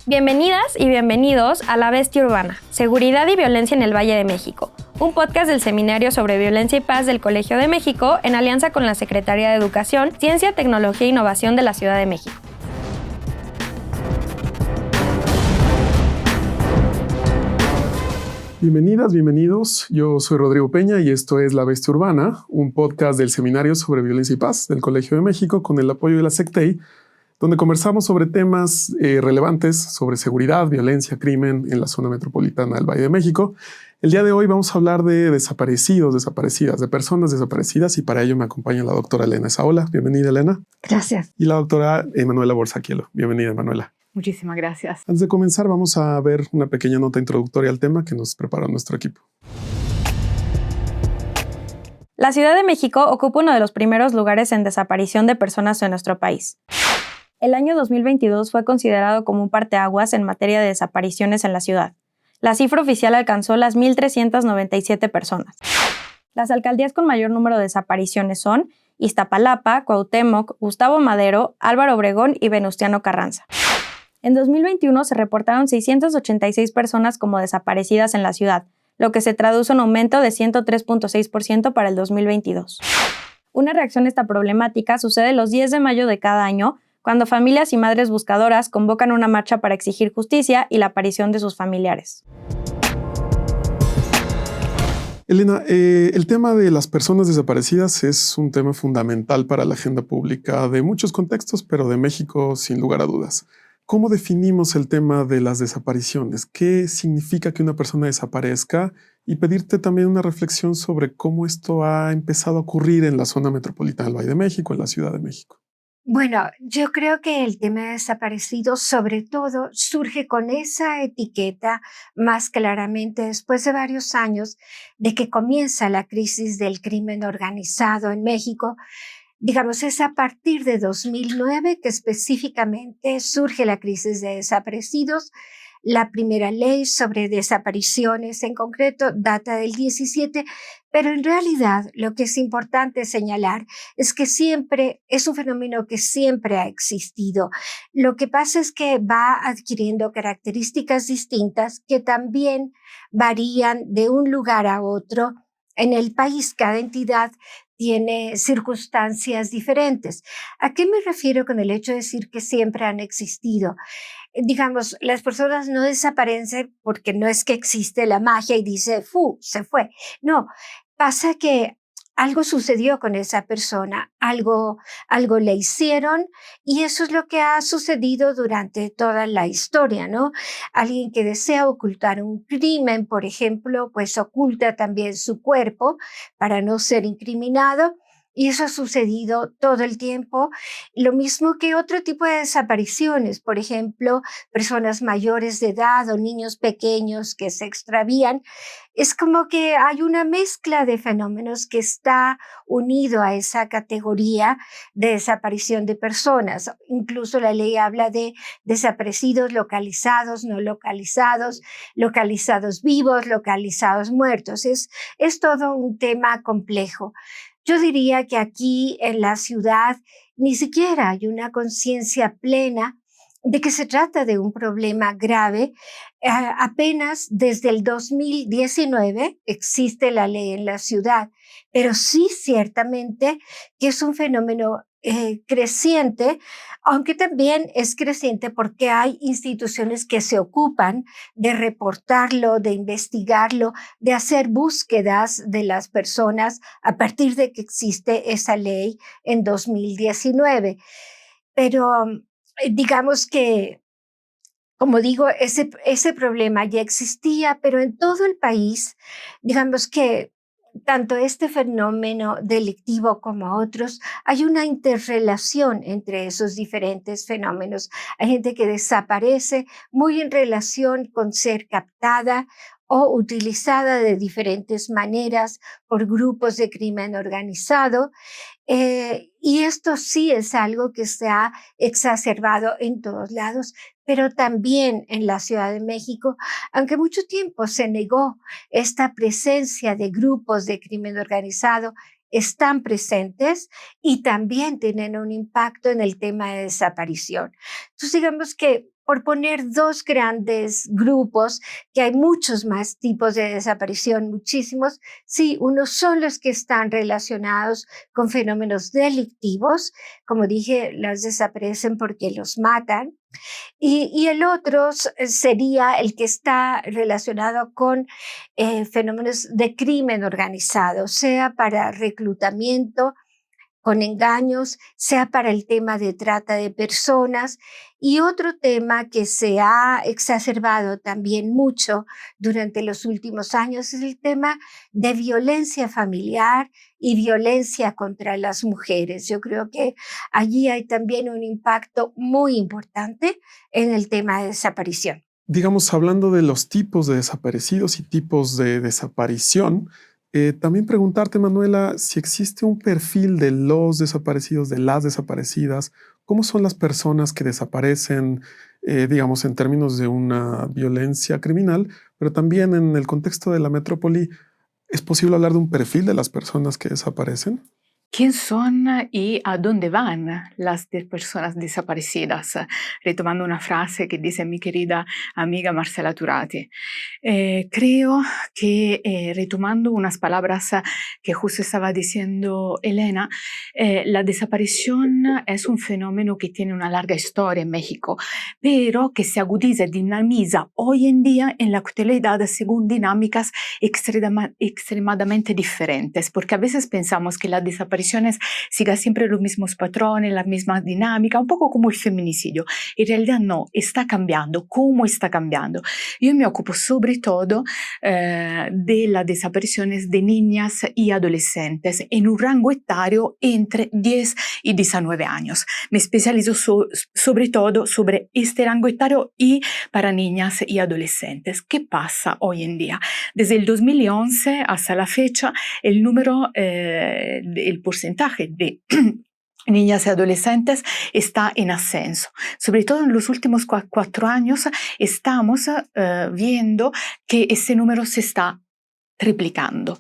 Bienvenidas y bienvenidos a La Bestia Urbana, Seguridad y Violencia en el Valle de México, un podcast del Seminario sobre Violencia y Paz del Colegio de México en alianza con la Secretaría de Educación, Ciencia, Tecnología e Innovación de la Ciudad de México. Bienvenidas, bienvenidos. Yo soy Rodrigo Peña y esto es La Bestia Urbana, un podcast del Seminario sobre Violencia y Paz del Colegio de México con el apoyo de la SECTEI, donde conversamos sobre temas relevantes sobre seguridad, violencia, crimen en la zona metropolitana del Valle de México. El día de hoy vamos a hablar de desaparecidos, desaparecidas, de personas desaparecidas, y para ello me acompaña la doctora Elena Saola. Bienvenida, Elena. Gracias. Y la doctora Emanuela Borsaquielo. Bienvenida, Emanuela. Muchísimas gracias. Antes de comenzar, vamos a ver una pequeña nota introductoria al tema que nos prepara nuestro equipo. La Ciudad de México ocupa uno de los primeros lugares en desaparición de personas en nuestro país. El año 2022 fue considerado como un parteaguas en materia de desapariciones en la ciudad. La cifra oficial alcanzó las 1,397 personas. Las alcaldías con mayor número de desapariciones son Iztapalapa, Cuauhtémoc, Gustavo Madero, Álvaro Obregón y Venustiano Carranza. En 2021 se reportaron 686 personas como desaparecidas en la ciudad, lo que se traduce en un aumento de 103.6% para el 2022. Una reacción a esta problemática sucede los 10 de mayo de cada año, cuando familias y madres buscadoras convocan una marcha para exigir justicia y la aparición de sus familiares. Elena, el tema de las personas desaparecidas es un tema fundamental para la agenda pública de muchos contextos, pero de México sin lugar a dudas. ¿Cómo definimos el tema de las desapariciones? ¿Qué significa que una persona desaparezca? Y pedirte también una reflexión sobre cómo esto ha empezado a ocurrir en la zona metropolitana del Valle de México, en la Ciudad de México. Bueno, yo creo que el tema de desaparecidos sobre todo surge con esa etiqueta más claramente después de varios años de que comienza la crisis del crimen organizado en México. Digamos, es a partir de 2009 que específicamente surge la crisis de desaparecidos. La primera ley sobre desapariciones en concreto data del 17, pero en realidad lo que es importante señalar es que siempre es un fenómeno que siempre ha existido. Lo que pasa es que va adquiriendo características distintas que también varían de un lugar a otro en el país. Cada entidad tiene circunstancias diferentes. ¿A qué me refiero con el hecho de decir que siempre han existido? Digamos, las personas no desaparecen porque no es que existe la magia y dice, se fue. No, pasa que algo sucedió con esa persona, algo le hicieron, y eso es lo que ha sucedido durante toda la historia, ¿no? Alguien que desea ocultar un crimen, por ejemplo, pues oculta también su cuerpo para no ser incriminado. Y eso ha sucedido todo el tiempo. Lo mismo que otro tipo de desapariciones, por ejemplo, personas mayores de edad o niños pequeños que se extravían. Es como que hay una mezcla de fenómenos que está unido a esa categoría de desaparición de personas. Incluso la ley habla de desaparecidos localizados, no localizados, localizados vivos, localizados muertos. Es todo un tema complejo. Yo diría que aquí en la ciudad ni siquiera hay una conciencia plena de que se trata de un problema grave. Apenas desde el 2019 existe la ley en la ciudad, pero sí ciertamente que es un fenómeno creciente, aunque también es creciente porque hay instituciones que se ocupan de reportarlo, de investigarlo, de hacer búsquedas de las personas a partir de que existe esa ley en 2019. Pero digamos que, como digo, ese problema ya existía, pero en todo el país, digamos que tanto este fenómeno delictivo como otros, hay una interrelación entre esos diferentes fenómenos. Hay gente que desaparece muy en relación con ser captada o utilizada de diferentes maneras por grupos de crimen organizado. Y esto sí es algo que se ha exacerbado en todos lados, pero también en la Ciudad de México, aunque mucho tiempo se negó esta presencia de grupos de crimen organizado, están presentes y también tienen un impacto en el tema de desaparición. Entonces, digamos que por poner dos grandes grupos, que hay muchos más tipos de desaparición, muchísimos. Sí, unos son los que están relacionados con fenómenos delictivos. Como dije, los desaparecen porque los matan. Y el otro sería el que está relacionado con fenómenos de crimen organizado, sea para reclutamiento con engaños, sea para el tema de trata de personas. Y otro tema que se ha exacerbado también mucho durante los últimos años es el tema de violencia familiar y violencia contra las mujeres. Yo creo que allí hay también un impacto muy importante en el tema de desaparición. Digamos, hablando de los tipos de desaparecidos y tipos de desaparición, también preguntarte, Manuela, si existe un perfil de los desaparecidos, de las desaparecidas, cómo son las personas que desaparecen, digamos, en términos de una violencia criminal, pero también en el contexto de la metrópoli, ¿es posible hablar de un perfil de las personas que desaparecen? ¿Quién son y a dónde van las personas desaparecidas? Retomando una frase que dice mi querida amiga Marcela Turati. Creo que, retomando unas palabras que justo estaba diciendo Elena, la desaparición es un fenómeno que tiene una larga historia en México, pero que se agudiza y dinamiza hoy en día en la actualidad según dinámicas extremadamente diferentes, porque a veces pensamos que la desaparición siga siempre los mismos patrones, la misma dinámica, un poco como el feminicidio. En realidad no, está cambiando. ¿Cómo está cambiando? Yo me ocupo sobre todo de las desapariciones de niñas y adolescentes en un rango etario entre 10 y 19 años. Me especializo sobre todo sobre este rango etario y para niñas y adolescentes. ¿Qué pasa hoy en día? Desde el 2011 hasta la fecha, el número, el porcentaje de niñas y adolescentes está en ascenso. Sobre todo en los últimos 4 años estamos viendo que ese número se está triplicando.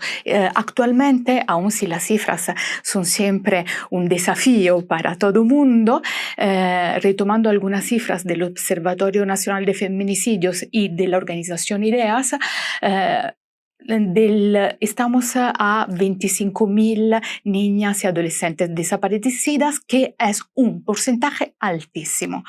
Actualmente, aun si las cifras son siempre un desafío para todo el mundo, retomando algunas cifras del Observatorio Nacional de Feminicidios y de la organización IDEAS, estamos a 25.000 niñas y adolescentes desaparecidas, que es un porcentaje altísimo.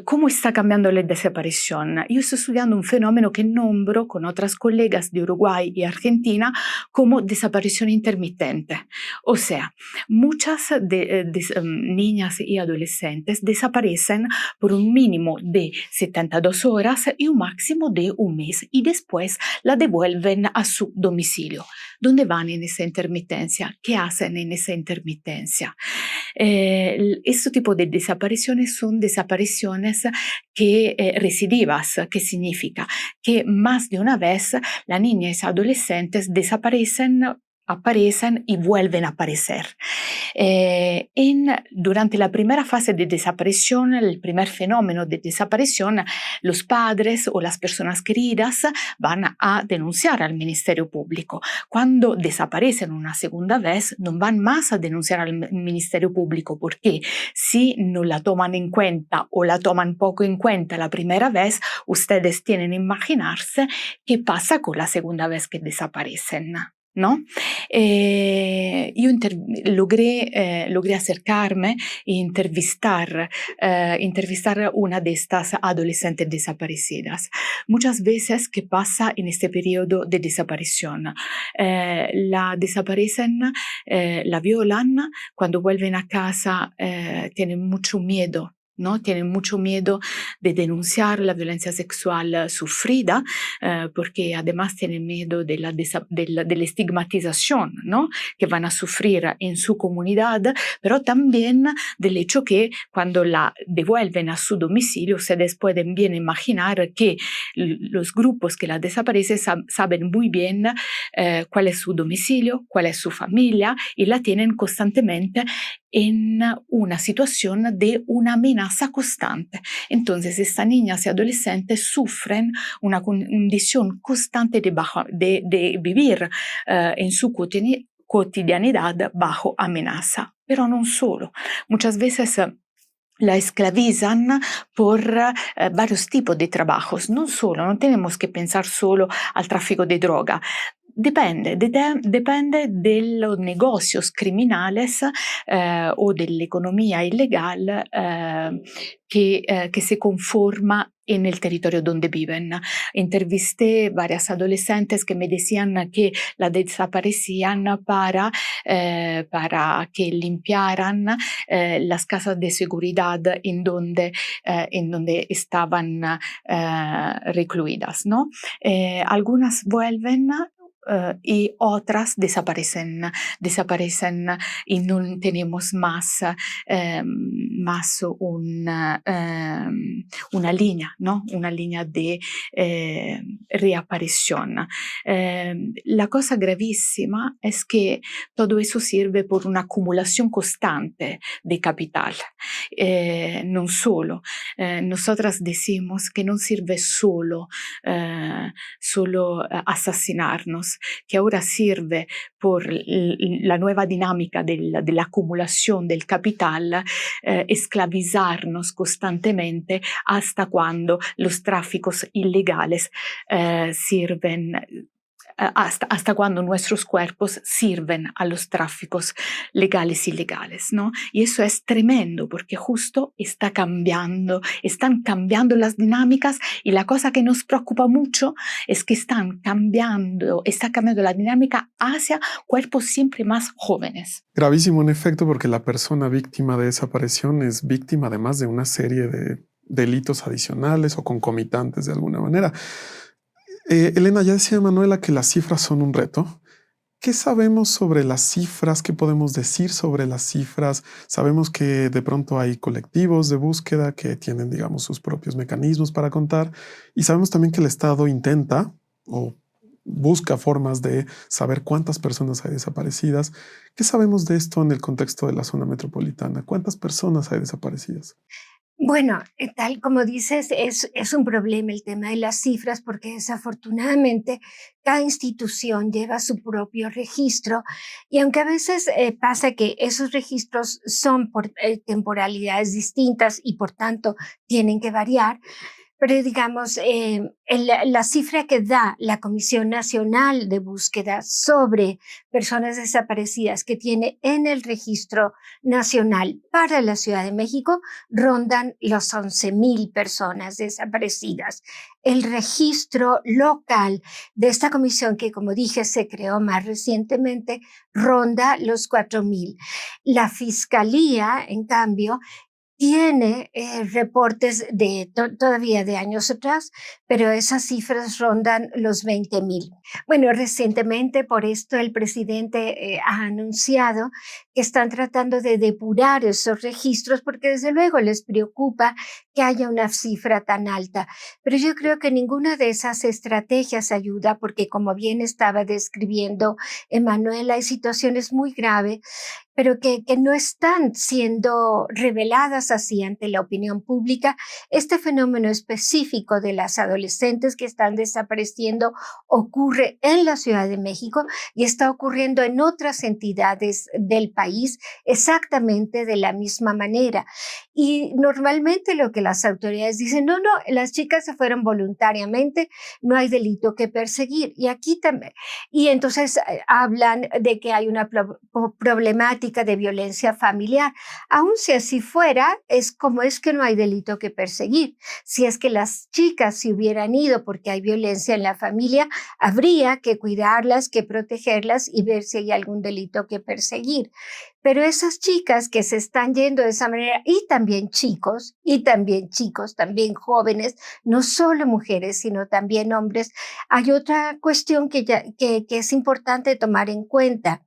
¿Cómo está cambiando la desaparición? Yo estoy estudiando un fenómeno que nombro con otras colegas de Uruguay y Argentina como desaparición intermitente. O sea, muchas niñas y adolescentes desaparecen por un mínimo de 72 horas y un máximo de un mes, y después la devuelven a su domicilio. ¿Dónde van en esa intermitencia? ¿Qué hacen en esa intermitencia? Este tipo de desapariciones son desapariciones que, recidivas, que significa que más de una vez las niñas y adolescentes desaparecen, aparecen y vuelven a aparecer. Durante la primera fase de desaparición, el primer fenómeno de desaparición, los padres o las personas queridas van a denunciar al Ministerio Público. Cuando desaparecen una segunda vez, no van más a denunciar al Ministerio Público, porque si no la toman en cuenta o la toman poco en cuenta la primera vez, ustedes tienen que imaginarse qué pasa con la segunda vez que desaparecen, ¿no? Yo logré acercarme e entrevistar una de estas adolescentes desaparecidas. Muchas veces, ¿qué pasa en este periodo de desaparición? La desaparecen, la violan, cuando vuelven a casa tienen mucho miedo, ¿no? Tienen mucho miedo de denunciar la violencia sexual sufrida, porque además tienen miedo de la estigmatización, ¿no? Que van a sufrir en su comunidad, pero también del hecho que cuando la devuelven a su domicilio, ustedes pueden bien imaginar que los grupos que la desaparecen saben muy bien cuál es su domicilio, cuál es su familia, y la tienen constantemente en una situación de una amenaza constante. Entonces, estas niñas y adolescentes sufren una condición constante de vivir en su cotidianidad bajo amenaza. Pero no solo. Muchas veces la esclavizan por varios tipos de trabajos. No tenemos que pensar solo al tráfico de droga. Depende de los negocios criminales o de la economía ilegal que se conforma en el territorio donde viven. Entrevisté varias adolescentes que me decían que la desaparecían para que limpiaran las casas de seguridad en donde estaban recluidas, ¿no? Algunas vuelven y otras desaparecen y no tenemos más una línea, ¿no? Una línea de reaparición. La cosa gravísima es que todo eso sirve por una acumulación constante de capital. No solo, nosotras decimos que no sirve solo asesinarnos, que ahora sirve por la nueva dinámica de la acumulación del capital, esclavizarnos constantemente hasta cuando los tráficos ilegales sirven. Hasta cuando nuestros cuerpos sirven a los tráficos legales y ilegales, ¿no? Y eso es tremendo porque justo están cambiando las dinámicas y la cosa que nos preocupa mucho es que está cambiando la dinámica hacia cuerpos siempre más jóvenes. Gravísimo en efecto, porque la persona víctima de desaparición es víctima además de una serie de delitos adicionales o concomitantes de alguna manera. Elena, ya decía Manuela que las cifras son un reto. ¿Qué sabemos sobre las cifras? ¿Qué podemos decir sobre las cifras? Sabemos que de pronto hay colectivos de búsqueda que tienen, digamos, sus propios mecanismos para contar, y sabemos también que el Estado intenta o busca formas de saber cuántas personas hay desaparecidas. ¿Qué sabemos de esto en el contexto de la zona metropolitana? ¿Cuántas personas hay desaparecidas? Bueno, tal como dices, es un problema el tema de las cifras porque desafortunadamente cada institución lleva su propio registro y aunque a veces pasa que esos registros son por temporalidades distintas y por tanto tienen que variar, pero digamos, la cifra que da la Comisión Nacional de Búsqueda sobre personas desaparecidas que tiene en el registro nacional para la Ciudad de México rondan los 11,000 personas desaparecidas. El registro local de esta comisión, que como dije se creó más recientemente, ronda los 4,000. La Fiscalía, en cambio, tiene reportes todavía de años atrás, pero esas cifras rondan los 20,000. Bueno, recientemente por esto el presidente ha anunciado que están tratando de depurar esos registros porque desde luego les preocupa que haya una cifra tan alta. Pero yo creo que ninguna de esas estrategias ayuda porque, como bien estaba describiendo Emanuela, hay situaciones muy graves pero que no están siendo reveladas así ante la opinión pública. Este fenómeno específico de las adolescentes que están desapareciendo ocurre en la Ciudad de México y está ocurriendo en otras entidades del país exactamente de la misma manera. Y normalmente lo que las autoridades dicen, no, las chicas se fueron voluntariamente, no hay delito que perseguir. Y aquí también, y entonces hablan de que hay una problemática de violencia familiar. Aun si así fuera, es que no hay delito que perseguir. Si es que las chicas se hubieran ido porque hay violencia en la familia, habría que cuidarlas, que protegerlas y ver si hay algún delito que perseguir. Pero esas chicas que se están yendo de esa manera, y también chicos, también jóvenes, no solo mujeres, sino también hombres, hay otra cuestión que es importante tomar en cuenta.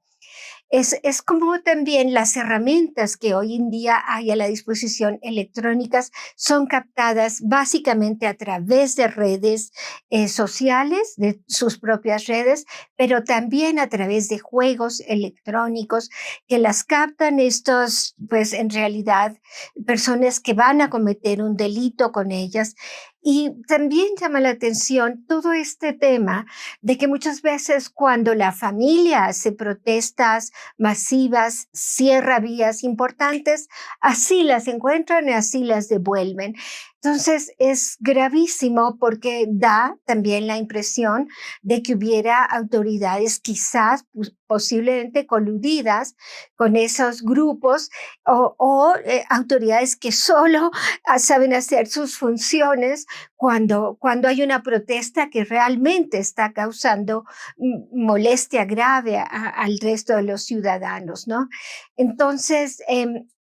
Es como también las herramientas que hoy en día hay a la disposición electrónicas son captadas básicamente a través de redes sociales, de sus propias redes, pero también a través de juegos electrónicos que las captan estos, pues en realidad, personas que van a cometer un delito con ellas. Y también llama la atención todo este tema de que muchas veces cuando la familia hace protestas masivas, cierra vías importantes, así las encuentran y así las devuelven. Entonces es gravísimo porque da también la impresión de que hubiera autoridades quizás posiblemente coludidas con esos grupos o autoridades que solo saben hacer sus funciones cuando hay una protesta que realmente está causando molestia grave al resto de los ciudadanos, ¿no? Entonces,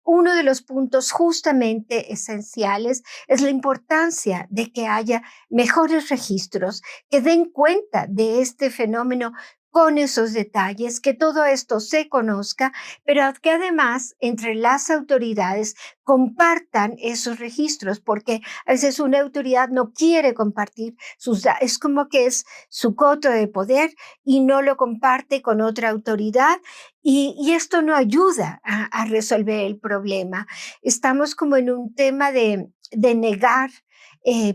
uno de los puntos justamente esenciales es la importancia de que haya mejores registros que den cuenta de este fenómeno con esos detalles, que todo esto se conozca, pero que además entre las autoridades compartan esos registros, porque a veces una autoridad no quiere compartir sus datos, es como que es su coto de poder y no lo comparte con otra autoridad y esto no ayuda a resolver el problema. Estamos como en un tema de negar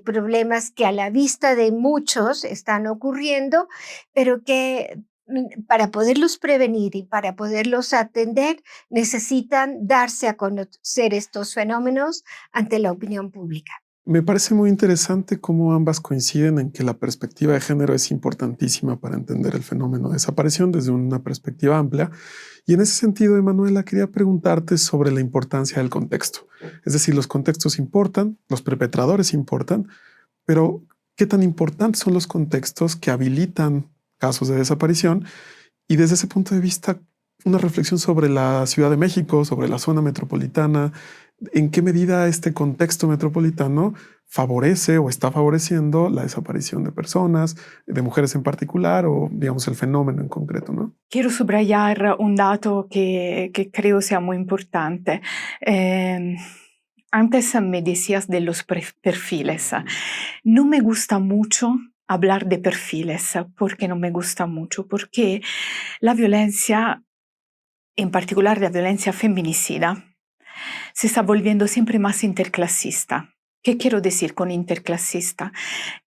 problemas que a la vista de muchos están ocurriendo, pero que para poderlos prevenir y para poderlos atender necesitan darse a conocer estos fenómenos ante la opinión pública. Me parece muy interesante cómo ambas coinciden en que la perspectiva de género es importantísima para entender el fenómeno de desaparición desde una perspectiva amplia. Y en ese sentido, Emanuela, quería preguntarte sobre la importancia del contexto. Es decir, los contextos importan, los perpetradores importan, pero ¿qué tan importantes son los contextos que habilitan casos de desaparición? Y desde ese punto de vista, una reflexión sobre la Ciudad de México, sobre la zona metropolitana. ¿En qué medida este contexto metropolitano favorece o está favoreciendo la desaparición de personas, de mujeres en particular, o digamos el fenómeno en concreto, ¿no? Quiero subrayar un dato que creo sea muy importante. Antes me decías de los perfiles. No me gusta mucho hablar de perfiles. ¿Por qué no me gusta mucho? Porque la violencia, en particular la violencia feminicida, se está volviendo siempre más interclasista. ¿Qué quiero decir con interclasista?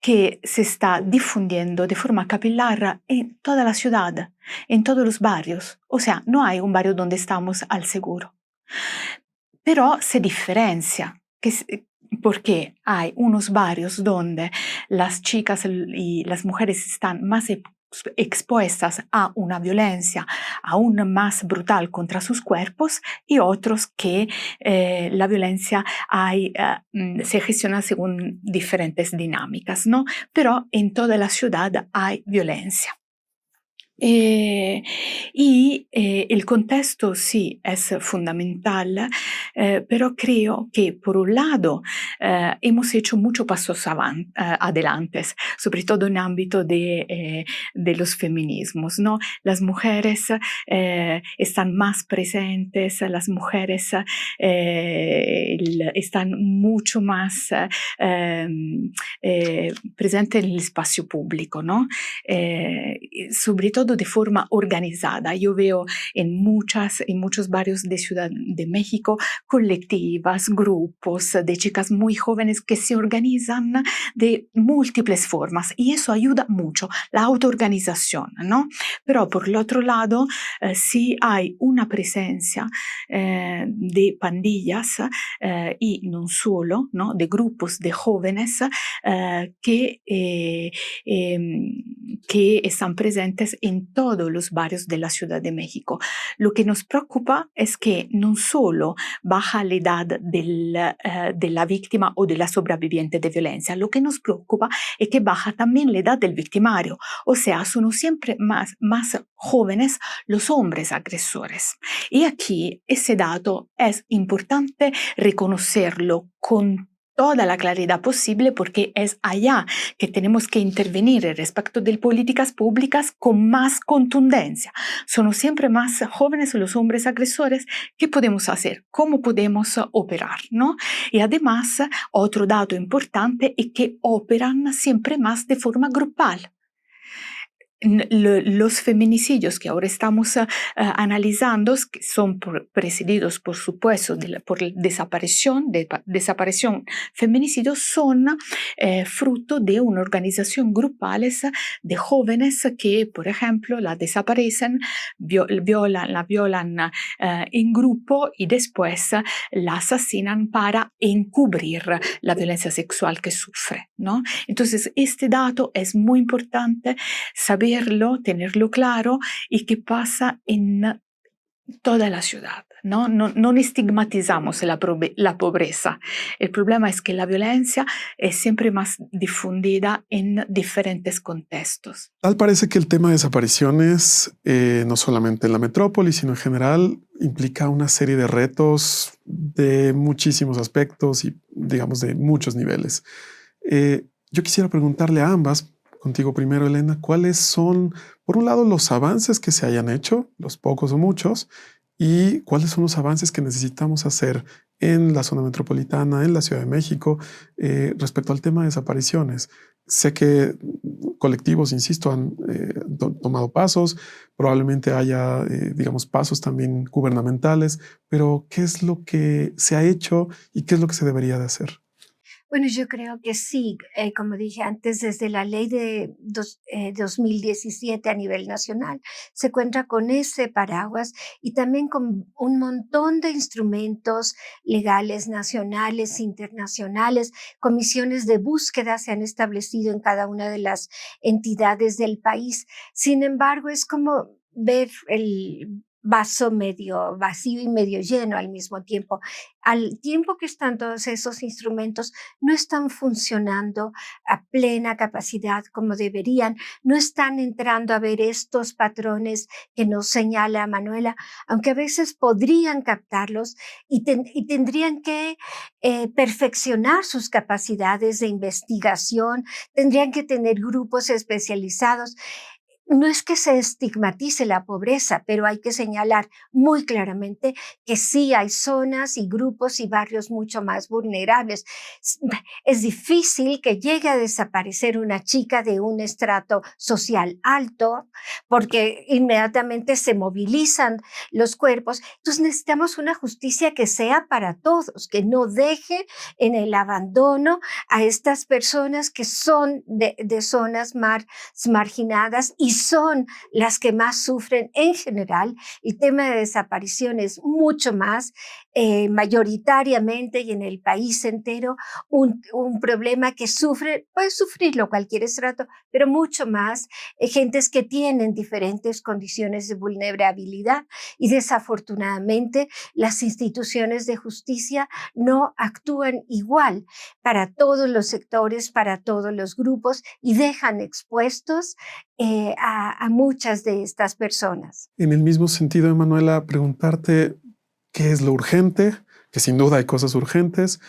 Que se está difundiendo de forma capilar en toda la ciudad, en todos los barrios. O sea, no hay un barrio donde estamos al seguro. Pero se diferencia, porque hay unos barrios donde las chicas y las mujeres están más expuestas a una violencia aún más brutal contra sus cuerpos y otros que la violencia se gestiona según diferentes dinámicas, ¿no? Pero en toda la ciudad hay violencia. El contexto sí es fundamental, pero creo que por un lado hemos hecho muchos pasos adelante, sobre todo en el ámbito de los feminismos, ¿no? Las mujeres están más presentes, las mujeres están mucho más presentes en el espacio público, ¿no? Sobre todo de forma organizada. Yo veo en muchos barrios de Ciudad de México colectivas, grupos de chicas muy jóvenes que se organizan de múltiples formas y eso ayuda mucho, la autoorganización, ¿no? Pero por el otro lado, sí hay una presencia de pandillas y no solo, ¿no? De grupos de jóvenes que están presentes en todos los barrios de la Ciudad de México. Lo que nos preocupa es que no solo baja la edad de la víctima o de la sobreviviente de violencia, lo que nos preocupa es que baja también la edad del victimario, o sea, son siempre más jóvenes los hombres agresores. Y aquí ese dato es importante reconocerlo con toda la claridad posible porque es allá que tenemos que intervenir respecto de políticas públicas con más contundencia. Son siempre más jóvenes los hombres agresores. ¿Qué podemos hacer? ¿Cómo podemos operar? ¿No? Y además, otro dato importante es que operan siempre más de forma grupal. Los feminicidios que ahora estamos analizando, que son precedidos, por supuesto, por desaparición, feminicidios, son fruto de una organización grupales de jóvenes que, por ejemplo, la desaparecen, la violan en grupo y después la asesinan para encubrir la violencia sexual que sufre, ¿no? Entonces, este dato es muy importante saberlo, tenerlo claro y que pasa en toda la ciudad, ¿no? No estigmatizamos la pobreza. El problema es que la violencia es siempre más difundida en diferentes contextos. Tal parece que el tema de desapariciones, no solamente en la metrópoli, sino en general, implica una serie de retos de muchísimos aspectos y, digamos, de muchos niveles. Yo quisiera preguntarle a ambas, contigo primero, Elena, ¿cuáles son, por un lado, los avances que se hayan hecho, los pocos o muchos, y cuáles son los avances que necesitamos hacer en la zona metropolitana, en la Ciudad de México, respecto al tema de desapariciones? Sé que colectivos, insisto, han tomado pasos, probablemente haya, digamos, pasos también gubernamentales, pero ¿qué es lo que se ha hecho y qué es lo que se debería de hacer? Bueno, yo creo que sí, como dije antes, desde la ley de 2017 a nivel nacional, se cuenta con ese paraguas y también con un montón de instrumentos legales nacionales, internacionales, comisiones de búsqueda se han establecido en cada una de las entidades del país. Sin embargo, es como ver el vaso medio vacío y medio lleno al mismo tiempo. Al tiempo que están todos esos instrumentos, no están funcionando a plena capacidad como deberían, no están entrando a ver estos patrones que nos señala Manuela, aunque a veces podrían captarlos y tendrían que perfeccionar sus capacidades de investigación, tendrían que tener grupos especializados. No es que se estigmatice la pobreza, pero hay que señalar muy claramente que sí hay zonas y grupos y barrios mucho más vulnerables. Es difícil que llegue a desaparecer una chica de un estrato social alto porque inmediatamente se movilizan los cuerpos. Entonces necesitamos una justicia que sea para todos, que no deje en el abandono a estas personas que son de zonas marginadas y son las que más sufren en general. El tema de desaparición es mucho más, mayoritariamente y en el país entero, un problema que puede sufrirlo cualquier estrato, pero mucho más gentes que tienen diferentes condiciones de vulnerabilidad y desafortunadamente las instituciones de justicia no actúan igual para todos los sectores, para todos los grupos y dejan expuestos a muchas de estas personas. En el mismo sentido, Emanuela, preguntarte qué es lo urgente, que sin duda hay cosas urgentes,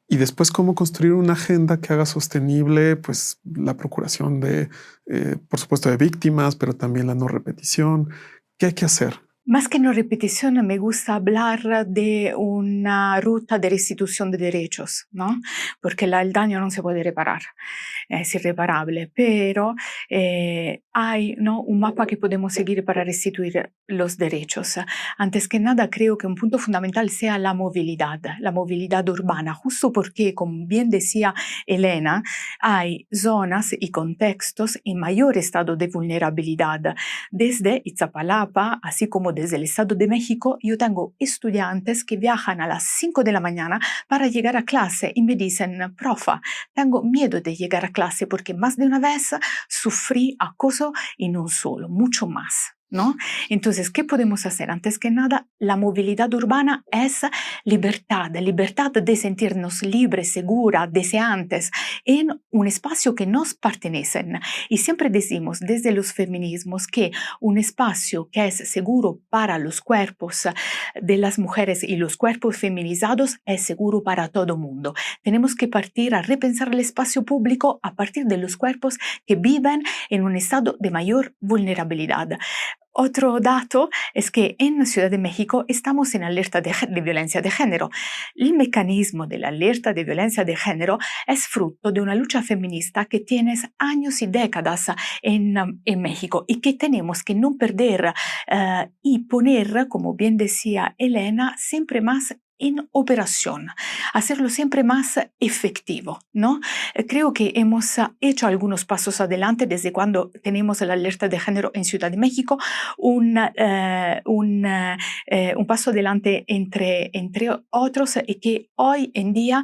y después cómo construir una agenda que haga sostenible pues, la procuración de, por supuesto, de víctimas, pero también la no repetición. ¿Qué hay que hacer? Más que no repetición, me gusta hablar de una ruta de restitución de derechos, ¿no? Porque el daño no se puede reparar, es irreparable, pero hay, ¿no?, un mapa que podemos seguir para restituir los derechos. Antes que nada, creo que un punto fundamental sea la movilidad urbana, justo porque, como bien decía Elena, hay zonas y contextos en mayor estado de vulnerabilidad. Desde Iztapalapa, así como desde el Estado de México, yo tengo estudiantes que viajan a las 5 de la mañana para llegar a clase y me dicen, profa, tengo miedo de llegar a clase porque más de una vez sufrí acoso y no solo, mucho más, ¿no? Entonces, ¿qué podemos hacer? Antes que nada, la movilidad urbana es libertad de sentirnos libres, seguras, deseantes en un espacio que nos pertenece. Y siempre decimos desde los feminismos que un espacio que es seguro para los cuerpos de las mujeres y los cuerpos feminizados es seguro para todo el mundo. Tenemos que partir a repensar el espacio público a partir de los cuerpos que viven en un estado de mayor vulnerabilidad. Otro dato es que en Ciudad de México estamos en alerta de violencia de género. El mecanismo de la alerta de violencia de género es fruto de una lucha feminista que tiene años y décadas en México y que tenemos que no perder y poner, como bien decía Elena, siempre más en operación, hacerlo siempre más efectivo, ¿no? Creo que hemos hecho algunos pasos adelante desde cuando tenemos la alerta de género en Ciudad de México, un paso adelante entre otros, y que hoy en día,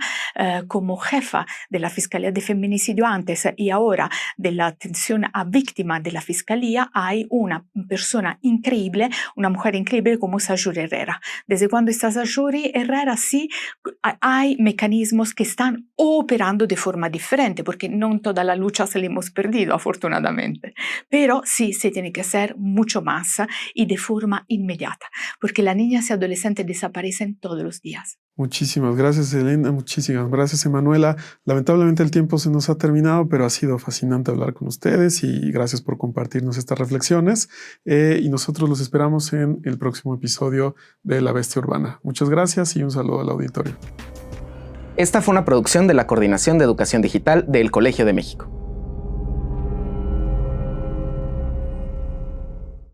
como jefa de la Fiscalía de Feminicidio antes y ahora de la atención a víctima de la Fiscalía, hay una persona increíble, una mujer increíble como Sayuri Herrera. Desde cuando está Sayuri Herrera, sí, hay mecanismos que están operando de forma diferente, porque no toda la lucha se la hemos perdido, afortunadamente. Pero sí se tiene que hacer mucho más y de forma inmediata, porque las niñas y adolescentes desaparecen todos los días. Muchísimas gracias, Elena. Muchísimas gracias, Emanuela. Lamentablemente el tiempo se nos ha terminado, pero ha sido fascinante hablar con ustedes y gracias por compartirnos estas reflexiones. Y nosotros los esperamos en el próximo episodio de La Bestia Urbana. Muchas gracias y un saludo al auditorio. Esta fue una producción de la Coordinación de Educación Digital del Colegio de México.